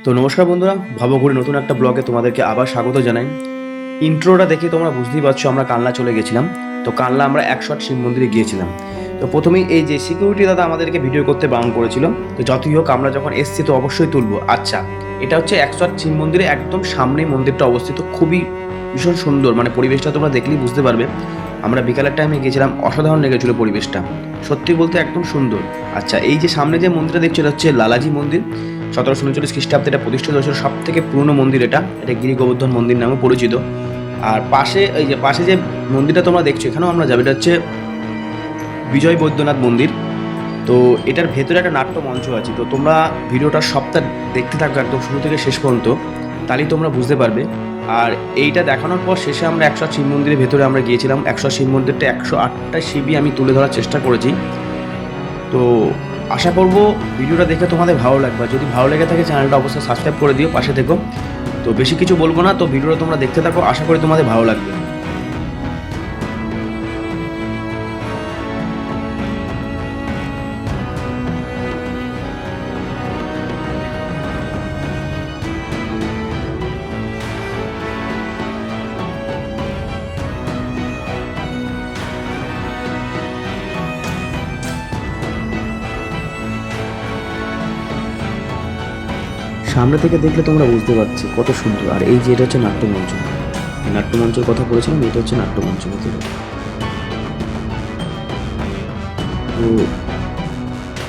তো নমস্কার বন্ধুরা, ভাবঘুরে নতুন একটা ব্লগে তোমাদেরকে আবার স্বাগত জানাই। ইন্ট্রোটা দেখে তোমরা বুঝতেই পারছো আমরা কানলা চলে গেছিলাম। তো কানলা আমরা 108 শিব মন্দিরে গিয়েছিলাম। তো প্রথমেই এই যে সিকিউরিটি দাদা আমাদেরকে ভিডিও করতে বারণ করেছিল। তো যতই হোক আমরা যখন এসছি তো অবশ্যই তুলবো। আচ্ছা, এটা হচ্ছে 108 শিব মন্দিরে একদম সামনে মন্দিরটা অবস্থিত, খুবই ভীষণ সুন্দর, মানে পরিবেশটা তোমরা দেখলেই বুঝতে পারবে। আমরা বিকালের টাইমে গিয়েছিলাম, অসাধারণ লেগেছিল পরিবেশটা, সত্যি বলতে একদম সুন্দর। আচ্ছা, এই যে সামনে যে মন্দিরটা দেখছো এটা হচ্ছে লালাজি মন্দির। 1739 খ্রিস্টাব্দে এটা প্রতিষ্ঠিত হয়েছিল, সব থেকে পুরনো মন্দির এটা। এটা গিরি গোবর্ধন মন্দির নামে পরিচিত। আর পাশে যে মন্দিরটা তোমরা দেখছো এখানেও আমরা যাবো, এটা হচ্ছে বিজয় বৈদ্যনাথ মন্দির। তো এটার ভেতরে একটা নাট্য মঞ্চ আছে। তো তোমরা ভিডিওটা সবটা দেখতে থাকো একদম শুরু থেকে শেষ পর্যন্ত, তাহলেই তোমরা বুঝতে পারবে। আর এইটা দেখানোর পর শেষে আমরা 108 শিব মন্দিরের ভেতরে আমরা গিয়েছিলাম। 108 শিব মন্দিরটা 108টা শিবই আমি তুলে ধরার চেষ্টা করেছি। তো আশা করব ভিডিওটা দেখে তোমাদের ভালো লাগবে। যদি ভালো লেগে থাকে চ্যানেলটা অবশ্যই সাবস্ক্রাইব করে দিও, পাশে থেকো। তো বেশি কিছু বলবো না, তো ভিডিওটা তোমরা দেখতে থাকো, আশা করি তোমাদের ভালো লাগবে। সামনে থেকে দেখলে তোমরা বুঝতে পারছি কত সুন্দর। আর এই যে এটা হচ্ছে নাট্যমঞ্চ, নাট্যমঞ্চের কথা বলেছিলাম, এটা হচ্ছে নাট্যমঞ্চ ভেতরে। তো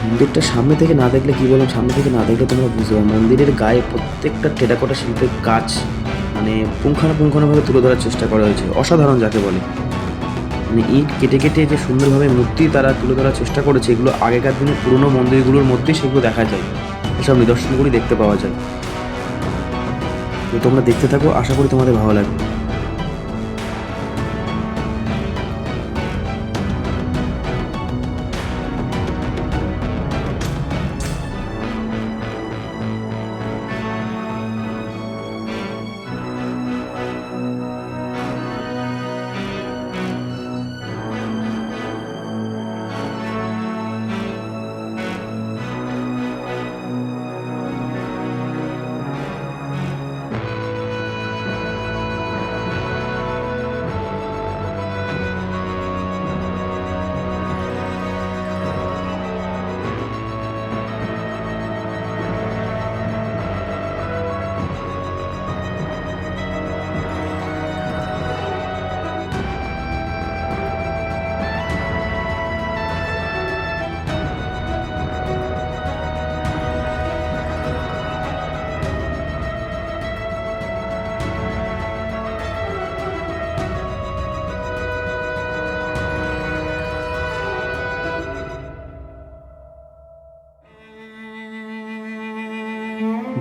মন্দিরটা সামনে থেকে না দেখলে কি বললাম, সামনে থেকে না দেখলে তোমরা বুঝতে পারবে মন্দিরের গায়ে প্রত্যেকটা টেরাকোটা শিল্পের কাজ, মানে পুঙ্খানুপুঙ্খানুভাবে তুলে ধরার চেষ্টা করা হয়েছে। অসাধারণ যাকে বলে, মানে ইট কেটে কেটে যে সুন্দরভাবে মূর্তি তারা তুলে ধরার চেষ্টা করেছে, এগুলো আগেকার দিনের পুরনো মন্দিরগুলোর মধ্যেই সেগুলো দেখা যায়, এসব নিদর্শনগুলি দেখতে পাওয়া যায়। তো তোমরা দেখতে থাকো, আশা করি তোমাদের ভালো লাগবে।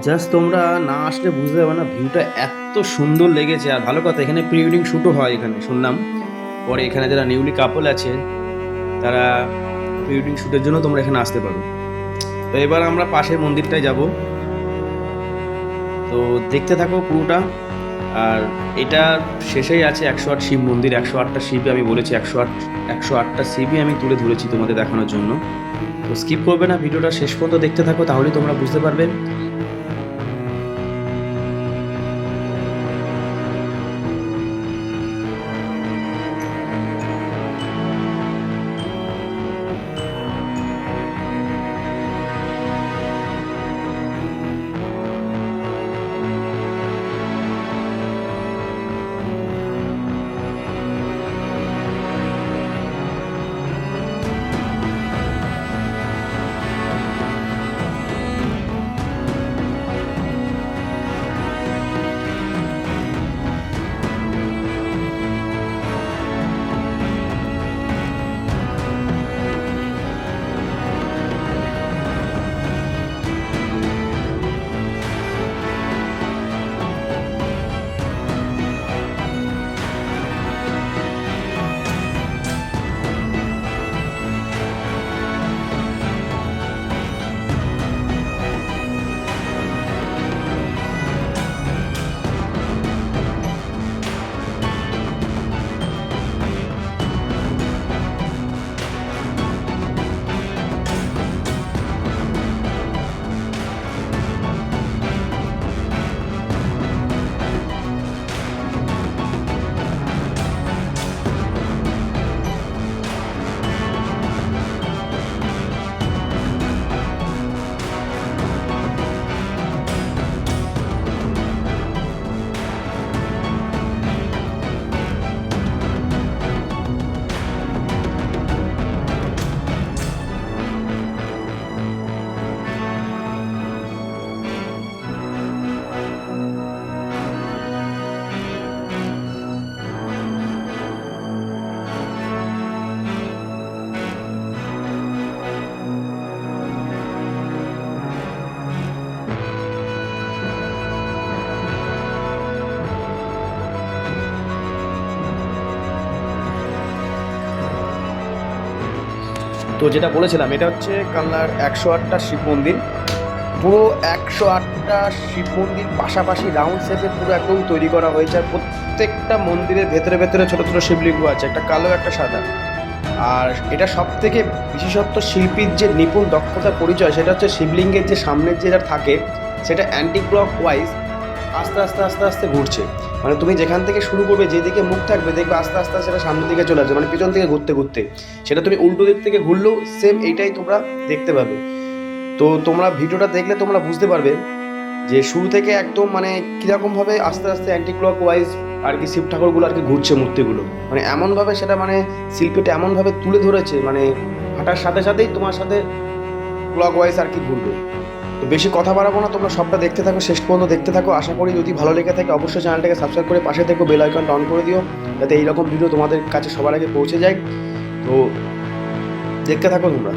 জাস্ট তোমরা না আসলে বুঝতে পারবে না, ভিউটা এত সুন্দর লেগেছে। আর ভালো কথা, এখানে প্রি ওয়েডিং শ্যুটও হয় এখানে শুনলাম। পরে এখানে যারা নিউলি কাপল আছে তারা প্রি ওয়েডিং শ্যুটের জন্য তোমরা এখানে আসতে পারো। তো এবার আমরা পাশের মন্দিরটায় যাব, তো দেখতে থাকো পুরোটা। আর এটা শেষেই আছে 108 শিব মন্দির। 108টা শিবই আমি বলেছি, 108টা শিবই আমি তুলে ধরেছি তোমাদের দেখানোর জন্য। তো স্কিপ করবে না, ভিডিওটা শেষ পর্যন্ত দেখতে থাকো, তাহলেই তোমরা বুঝতে পারবে। তো যেটা বলেছিলাম, এটা হচ্ছে কালনার 108টা শিব মন্দির। পুরো 108টা শিব মন্দির পাশাপাশি রাউন্ড শেপে পুরো একদম তৈরি করা হয়েছে। আর প্রত্যেকটা মন্দিরের ভেতরে ভেতরে ছোটো ছোটো শিবলিঙ্গ আছে, একটা কালো একটা সাদা। আর এটা সব থেকে বিশেষত্ব, শিল্পীর যে নিপুণ দক্ষতার পরিচয়, সেটা হচ্ছে শিবলিঙ্গের যে সামনের যেটা থাকে সেটা অ্যান্টি ক্লক ওয়াইজ আস্তে আস্তে আস্তে আস্তে ঘুরছে। মানে তুমি যেখান থেকে শুরু করবে, যেদিকে মুখ থাকবে, দেখবে আস্তে আস্তে সেটা সামনের দিকে চলে আসবে, মানে পিছন থেকে ঘুরতে ঘুরতে। সেটা তুমি উল্টো দিক থেকে ঘুরলেও সেম এইটাই তোমরা দেখতে পাবে। তো তোমরা ভিডিওটা দেখলে তোমরা বুঝতে পারবে যে শুরু থেকে একদম মানে কীরকমভাবে আস্তে আস্তে অ্যান্টি ক্লক ওয়াইজ আর কি শিব ঠাকুরগুলো আর কি ঘুরছে, মূর্তিগুলো মানে এমনভাবে সেটা মানে শিল্পীটা এমনভাবে তুলে ধরেছে, মানে হাঁটার সাথে সাথেই তোমার সাথে ক্লক ওয়াইজ আর কি ঘুরবে। তো বেশি কথা বাড়াবো না, তোমরা সবটা দেখতে থাকো, শেষ পর্যন্ত দেখতে থাকো। আশা করি যদি ভালো লেগে থাকে অবশ্যই চ্যানেলটাকে সাবস্ক্রাইব করে পাশে থেকো, বেল আইকনটা অন করে দিও, যাতে এইরকম ভিডিও তোমাদের কাছে সবার আগে পৌঁছে যায়। তো দেখতে থাকো তোমরা।